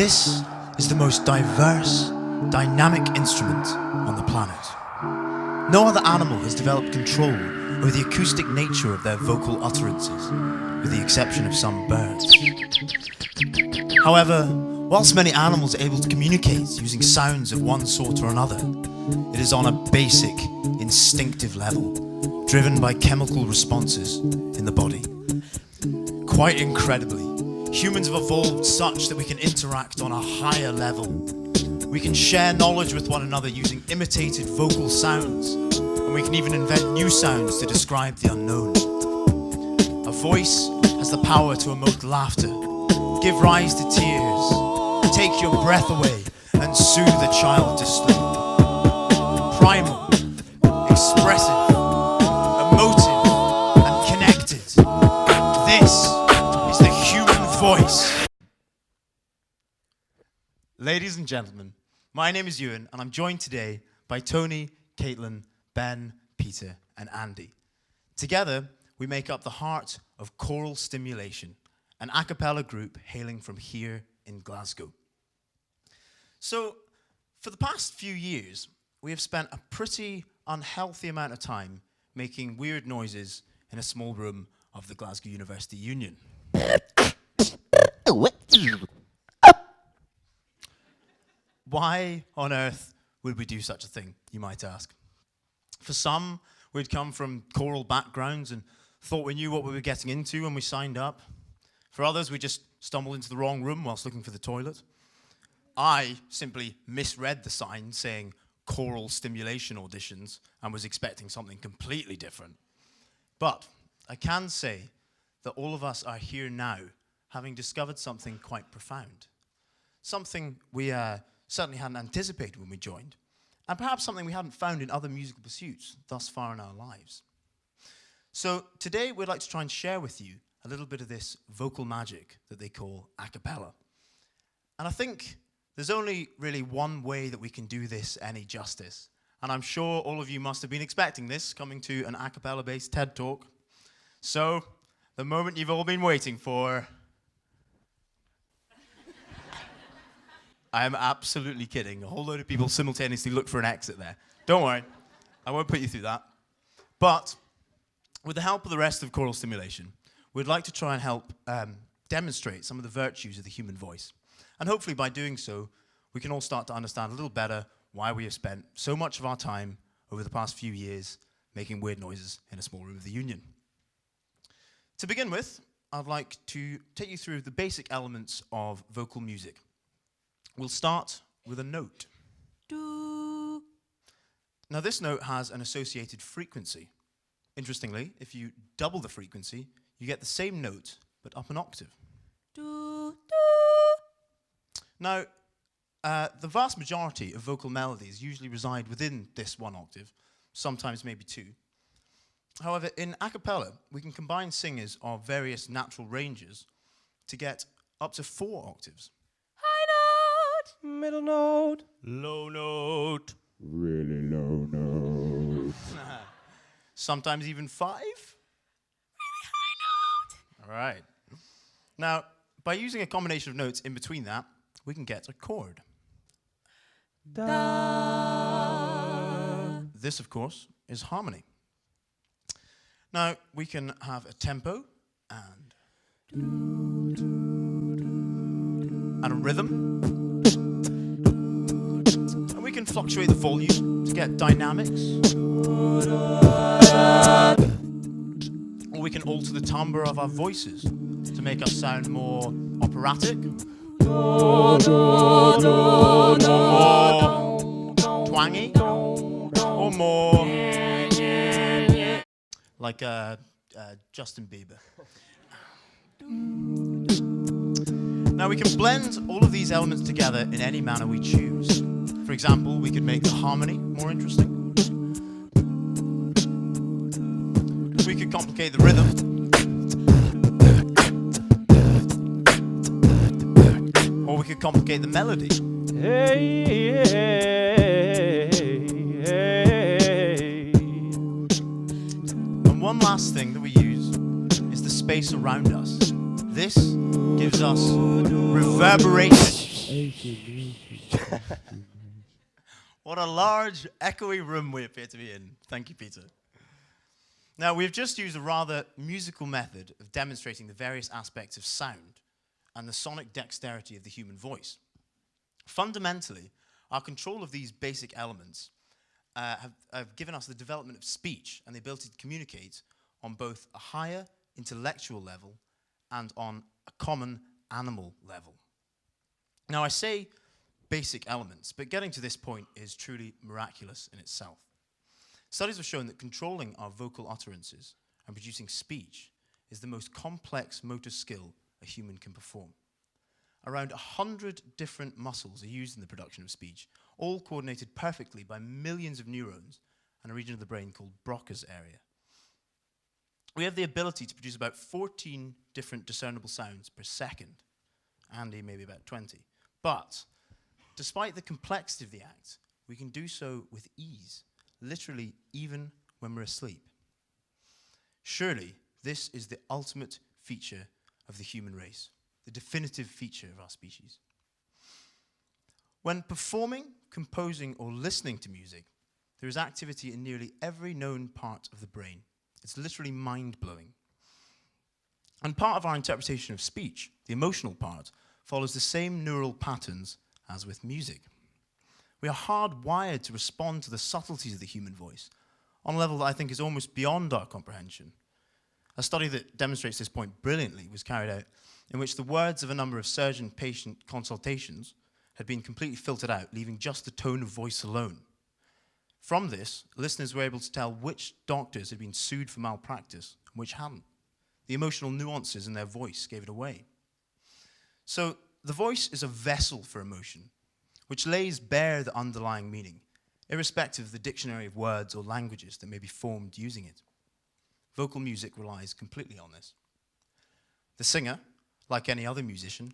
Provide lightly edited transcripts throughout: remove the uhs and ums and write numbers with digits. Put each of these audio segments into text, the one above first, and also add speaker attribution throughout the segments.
Speaker 1: This is the most diverse, dynamic instrument on the planet. No other animal has developed control over the acoustic nature of their vocal utterances, with the exception of some birds. However, whilst many animals are able to communicate using sounds of one sort or another, it is on a basic, instinctive level, driven by chemical responses in the body. Quite incredibly, humans have evolved such that we can interact on a higher level. We can share knowledge with one another using imitated vocal sounds, and we can even invent new sounds to describe the unknown. A voice has the power to emote laughter, give rise to tears, take your breath away, and soothe a child to sleep. Primal, expressive, emotive, and connected. This is the human voice. Ladies and gentlemen, my name is Ewan, and I'm joined today by Tony, Caitlin, Ben, Peter, and Andy. Together, we make up the heart of Choral Stimulation, an a cappella group hailing from here in Glasgow. So, for the past few years, we have spent a pretty unhealthy amount of time making weird noises in a small room of the Glasgow University Union. Why on earth would we do such a thing, you might ask? For some, we'd come from choral backgrounds and thought we knew what we were getting into when we signed up. For others, we just stumbled into the wrong room whilst looking for the toilet. I simply misread the sign saying choral stimulation auditions and was expecting something completely different. But I can say that all of us are here now having discovered something quite profound. Something we certainly hadn't anticipated when we joined, and perhaps something we hadn't found in other musical pursuits thus far in our lives. So today we'd like to try and share with you a little bit of this vocal magic that they call a cappella. And I think there's only really one way that we can do this any justice. And I'm sure all of you must have been expecting this, coming to an a cappella-based TED Talk. So, the moment you've all been waiting for. I am absolutely kidding. A whole load of people simultaneously look for an exit there. Don't worry, I won't put you through that. But with the help of the rest of Choral Stimulation, we'd like to try and help demonstrate some of the virtues of the human voice. And hopefully by doing so, we can all start to understand a little better why we have spent so much of our time over the past few years making weird noises in a small room of the Union. To begin with, I'd like to take you through the basic elements of vocal music. We'll start with a note. Do. Now this note has an associated frequency. Interestingly, if you double the frequency, you get the same note, but up an octave. Do, do. Now, the vast majority of vocal melodies usually reside within this one octave, sometimes maybe two. However, in a cappella, we can combine singers of various natural ranges to get up to 4 octaves.
Speaker 2: Middle note,
Speaker 1: Low note.
Speaker 2: really low note.
Speaker 1: Sometimes even 5. Really high note. All right. Now, by using a combination of notes in between that, we can get a chord.
Speaker 2: Da.
Speaker 1: This, of course, is harmony. Now, we can have a tempo and a rhythm. And we can fluctuate the volume to get dynamics. Or we can alter the timbre of our voices to make us sound more operatic, more twangy, or more like Justin Bieber. Now we can blend all of these elements together in any manner we choose. For example, we could make the harmony more interesting. We could complicate the rhythm. Or we could complicate the melody.
Speaker 2: Hey, hey, hey.
Speaker 1: And one last thing that we use is the space around us. This gives us reverberation What a large, echoey room we appear to be in. Thank you, Peter. Now, we've just used a rather musical method of demonstrating the various aspects of sound and the sonic dexterity of the human voice. Fundamentally, our control of these basic elements have given us the development of speech and the ability to communicate on both a higher intellectual level and on a common animal level. Now, I say basic elements, but getting to this point is truly miraculous in itself. Studies have shown that controlling our vocal utterances and producing speech is the most complex motor skill a human can perform. Around 100 different muscles are used in the production of speech, all coordinated perfectly by millions of neurons and a region of the brain called Broca's area. We have the ability to produce about 14 different discernible sounds per second. Andy, maybe about 20. But despite the complexity of the act, we can do so with ease, literally even when we're asleep. Surely, this is the ultimate feature of the human race, the definitive feature of our species. When performing, composing, or listening to music, there is activity in nearly every known part of the brain. It's literally mind-blowing. And part of our interpretation of speech, the emotional part, follows the same neural patterns as with music. We are hardwired to respond to the subtleties of the human voice on a level that I think is almost beyond our comprehension. A study that demonstrates this point brilliantly was carried out in which the words of a number of surgeon-patient consultations had been completely filtered out, leaving just the tone of voice alone. From this, listeners were able to tell which doctors had been sued for malpractice and which hadn't. The emotional nuances in their voice gave it away. So the voice is a vessel for emotion, which lays bare the underlying meaning, irrespective of the dictionary of words or languages that may be formed using it. Vocal music relies completely on this. The singer, like any other musician,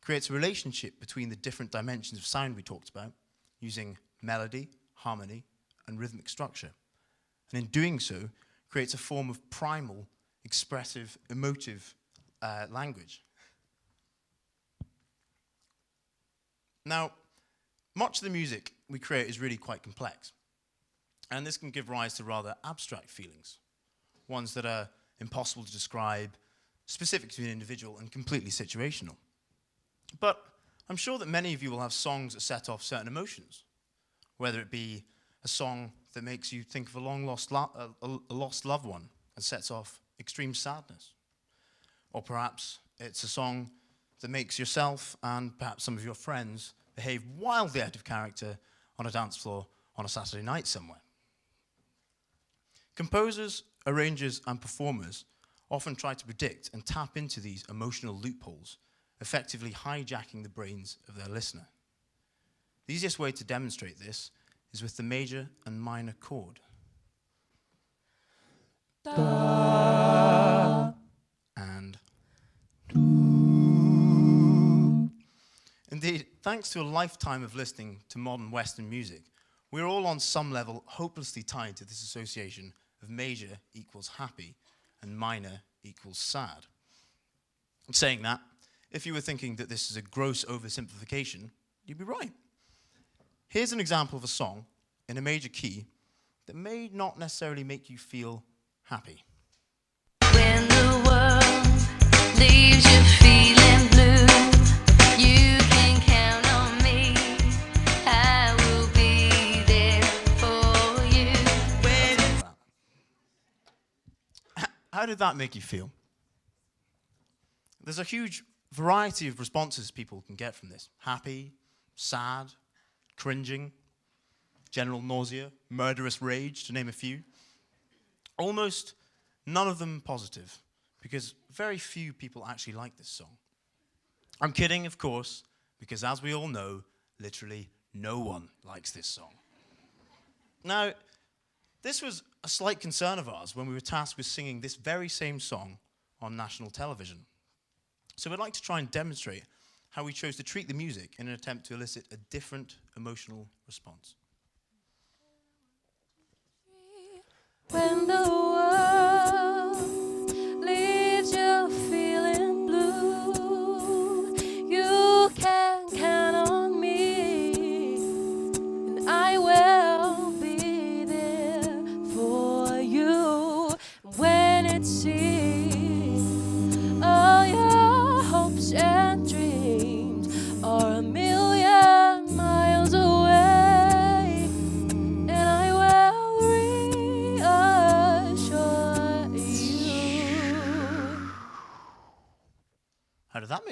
Speaker 1: creates a relationship between the different dimensions of sound we talked about, using melody, harmony, and rhythmic structure. And in doing so, creates a form of primal, expressive, emotive language. Now, much of the music we create is really quite complex, and this can give rise to rather abstract feelings, ones that are impossible to describe, specific to an individual, and completely situational. But I'm sure that many of you will have songs that set off certain emotions, whether it be a song that makes you think of a long-lost lost loved one and sets off extreme sadness, or perhaps it's a song that makes yourself and perhaps some of your friends behave wildly out of character on a dance floor on a Saturday night somewhere. Composers, arrangers, and performers often try to predict and tap into these emotional loopholes, effectively hijacking the brains of their listener. The easiest way to demonstrate this is with the major and minor chord. Da. And indeed, thanks to a lifetime of listening to modern Western music, we're all on some level hopelessly tied to this association of major equals happy and minor equals sad. And saying that, if you were thinking that this is a gross oversimplification, you'd be right. Here's an example of a song in a major key that may not necessarily make you feel happy.
Speaker 3: When the world leaves you feeling blue, you can count on me. I will be there for you.
Speaker 1: How did that make you feel? There's a huge variety of responses people can get from this. Happy, sad, cringing, general nausea, murderous rage, to name a few. Almost none of them positive, because very few people actually like this song. I'm kidding, of course, because as we all know, literally no one likes this song. Now, this was a slight concern of ours when we were tasked with singing this very same song on national television. So we'd like to try and demonstrate how we chose to treat the music in an attempt to elicit a different emotional response.
Speaker 3: When the world leaves you feeling blue, you can count on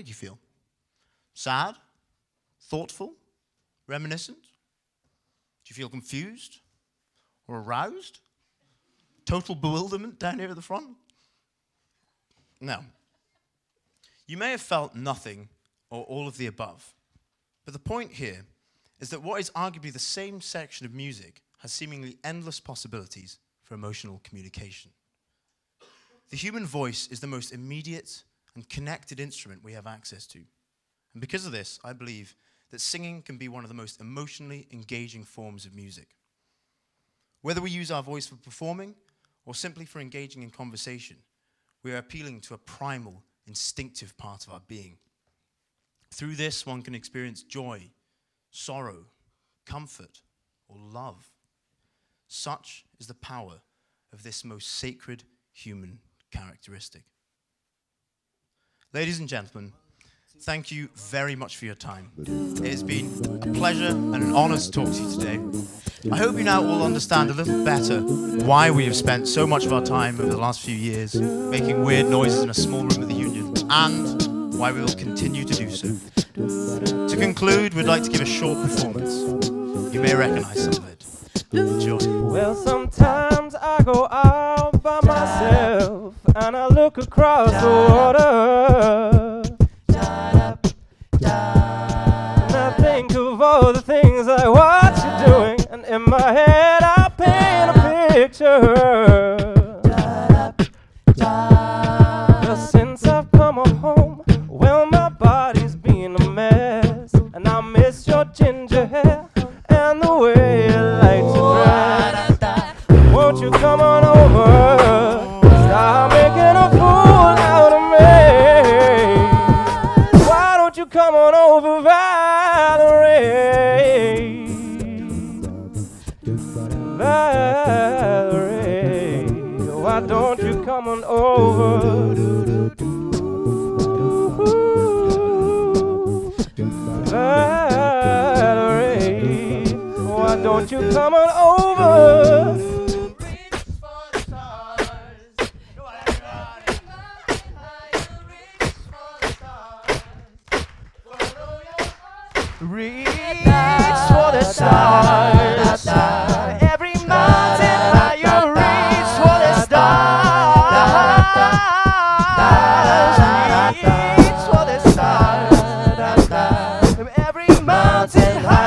Speaker 1: make you feel? Sad? Thoughtful? Reminiscent? Do you feel confused? Or aroused? Total bewilderment down here at the front? No. You may have felt nothing or all of the above, but the point here is that what is arguably the same section of music has seemingly endless possibilities for emotional communication. The human voice is the most immediate and connected instrument we have access to. And because of this, I believe that singing can be one of the most emotionally engaging forms of music. Whether we use our voice for performing or simply for engaging in conversation, we are appealing to a primal, instinctive part of our being. Through this, one can experience joy, sorrow, comfort, or love. Such is the power of this most sacred human characteristic. Ladies and gentlemen, thank you very much for your time. It has been a pleasure and an honor to talk to you today. I hope you now all understand a little better why we have spent so much of our time over the last few years making weird noises in a small room at the Union, and why we will continue to do so. To conclude, we'd like to give a short performance. You may recognize some of it. Enjoy.
Speaker 2: Well, sometimes I go out by myself and I look across the water. And I think of all the things like what you're doing, and in my head I paint a picture. Well, since I've come home, well, my body's been a mess, and I miss your ginger hair and the way you like to dress. Won't you come on over? Stop making a fool out of me. Why don't you come on over, Valerie? Valerie, why don't you come on over? Valerie, why don't you come on over? Reach for the stars. Every mountain higher, reach for the stars. Reach for the stars. Every mountain higher.